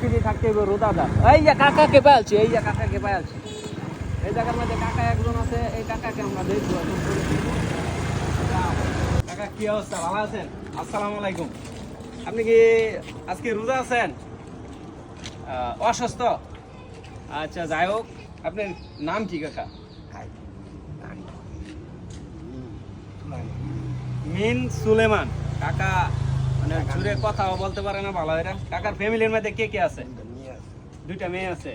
KG থাকতে হবে রোদাদার। এই যে কাকাকে পাইছি, এই যে কাকাকে পাইছি, এই জায়গার মধ্যে কাকা একজন আছে, এই কাকাকে আমরা দেখবো। কাকা কি অবস্থা, ভালো আছেন? আসসালামু আলাইকুম। আপনি কি আজকে রোজা আছেন? অসুস্থ? আচ্ছা, যাই হোক, আপনার নাম কি কাকা? মিন সুলেমান। কাকা মানে জুড়ে কথাও বলতে পারে না ভালো এরা। কাকার ফ্যামিলির মধ্যে কে কে আছে? দুইটা মেয়ে আছে।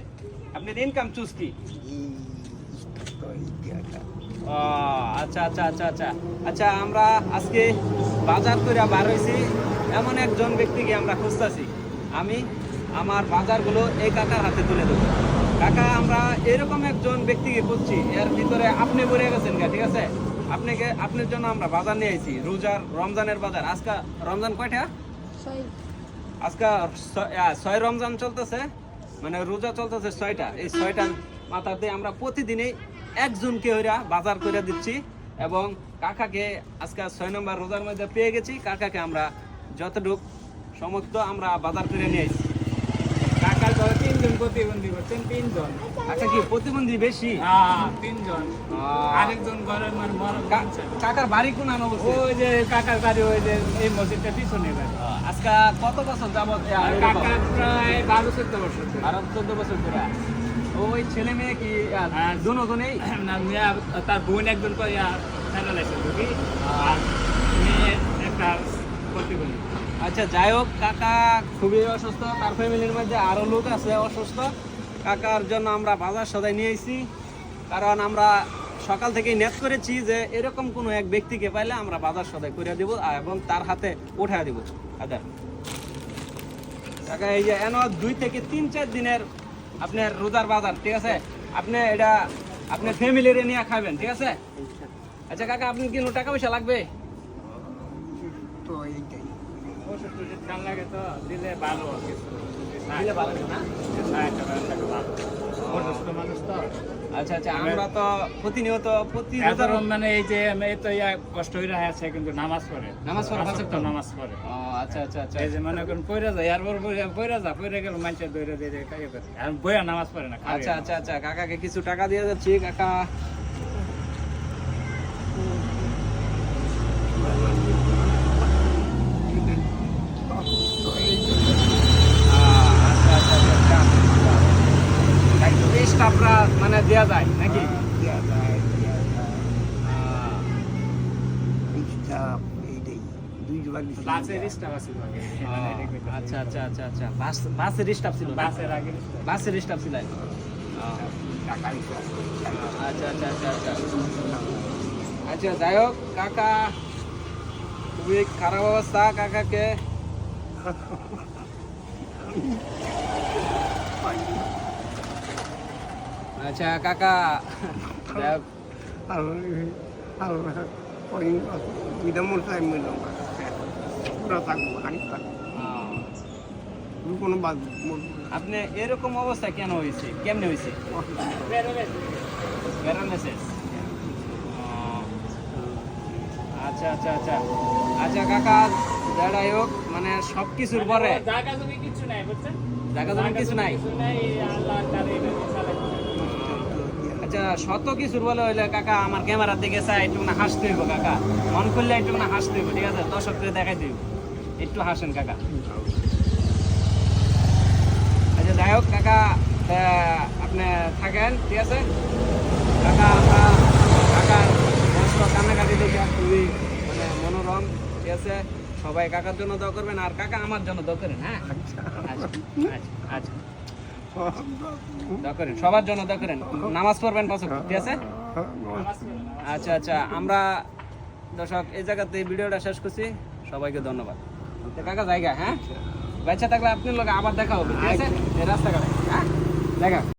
আপনার ইনকাম চুজ কি? ও আচ্ছা আচ্ছা আচ্ছা আচ্ছা আচ্ছা, আমরা আজকে বাজার করে বার হয়েছি, এমন একজন ব্যক্তিকে আমরা খুঁজতেছি। আমি আমার বাজারগুলো এই কাকার হাতে তুলে দেবো। কাকা, আমরা এরকম একজন ব্যক্তিকে খুঁজছি, এর ভিতরে আপনি পড়ে গেছেন গা, ঠিক আছে? আপনার জন্য আমরা বাজার নিয়ে আইছি, রমজানের বাজার। আজকে রমজান কয়টা? আজকে 6 রমজান চলতেছে, মানে রোজা চলতেছে 6টা। এই 6টা মাথাতে আমরা প্রতিদিনই একজনকে ওরা বাজার করে দিচ্ছি, এবং কাকাকে আজকে 6 নম্বর রোজার মধ্যে পেয়ে গেছি। কাকাকে আমরা যতটুক সমস্ত আমরা বাজার করে নিয়ে আসছি। কাকার ঘরে 3 জন প্রতিবন্ধী করছেন, 3 জন। কাকা কি প্রতিবন্ধী বেশি? 3 জন। আরেকজন ঘরে মানে কাকার বাড়ি কোন অবস্থা? ওই যে কাকার বাড়ি ওই যে এই মসজিদটা পিছনে বাড়ি। আজকে কত বছর যাবত? কাকার প্রায় 12-14 বছর। 12-14 বছর ধরে। ওই ছেলে মেয়ে কি দুজনেই? না, মেয়ে তার বোন একজন প্যারালাইসিস রোগী, আর মেয়ে একটা প্রতিবন্ধী। আচ্ছা, যাই হোক, কাকা খুবই অসুস্থ, তার ফ্যামিলির মধ্যে আরো লোক আছে অসুস্থ। কাকার জন্য আমরা বাজার সদাই নিয়ে এসেছি, কারণ আমরা সকাল থেকে নেট করেছি যে এরকম কোনো এক ব্যক্তিকে পাইলে আমরা বাজার সদাই করে দেব এবং তার হাতে উঠা দেব। আচ্ছা কাকা, এই যে এন 2 থেকে 3-4 দিনের আপনার রোজার বাজার, ঠিক আছে? আপনি এটা আপনার ফ্যামিলির নিয়ে খাবেন, ঠিক আছে? আচ্ছা কাকা, আপনি কি টাকা পয়সা লাগবে? টান লাগে তো দিলে ভালো, দিলে ভালো না? মানুষ তো। আচ্ছা আচ্ছা, আমরা তো প্রতিনিয়ত মানে এই যে এই তো কষ্ট হয়ে আছে, কিন্তু নামাজ পড়ে, তো নামাজ পড়ে। আচ্ছা আচ্ছা আচ্ছা, এই যে মনে করেন পয়রা যায়, আর পয়রা গেল মানুষের দৌড়ে দিয়ে কাজ করে, আর বইয়া নামাজ পড়ে না। আচ্ছা আচ্ছা আচ্ছা, কাকাকে কিছু টাকা দিয়ে যাচ্ছি। কাকা স্টাফরা মানে দেয়া যায় নাকি? বাসের স্টাফ আছে। আচ্ছা আচ্ছা আচ্ছা আচ্ছা, বাসের স্টাফ ছিল? বাসের আগে বাসের স্টাফ ছিল। আচ্ছা আচ্ছা আচ্ছা আচ্ছা আচ্ছা, যাই হোক, কাকা খুবই খারাপ অবস্থা। কাকাকে আচ্ছা কাকা, আপনি এরকম অবস্থা কেন হয়েছে, কেমনে হয়েছে? প্যারালাইসিস। আচ্ছা আচ্ছা আচ্ছা আচ্ছা কাকা, যাই হোক, মানে সবকিছুর পরে জায়গা জমি কিছু নাই, বুঝছেন? জায়গা জমি কিছু নাই। আচ্ছা, শত কিছুর বলে হইলে কাকা আমার ক্যামেরার দিকে চাই, একটু না হাসতে হইব কাকা, মন করলে একটু না হাসতে হইব, ঠিক আছে? দর্শককে দেখাই দিব, একটু হাসেন কাকা। আচ্ছা, যাই হোক কাকা, আপনি থাকেন, ঠিক আছে? কাকা, আমরা কাকার কষ্ট কান্নাকাটি দেখে খুবই মানে মনোরম, ঠিক আছে? সবাই কাকার জন্য দোয়া করবেন, আর কাকা আমার জন্য দোয়া করেন। হ্যাঁ, আচ্ছা আচ্ছা আচ্ছা, দোয়া করেন, সবার জন্য দোয়া করেন, নামাজ পড়বেন পাঁচ ওয়াক্ত, ঠিক আছে? আচ্ছা আচ্ছা, আমরা দর্শক এই জায়গাতে ভিডিওটা শেষ করছি। সবাইকে ধন্যবাদ। কাকা জায়গা, হ্যাঁ, বাচ্চা থাকলে আপনার লোক আবার দেখা হবে, ঠিক আছে? এই রাস্তাঘাটে, হ্যাঁ, দেখা।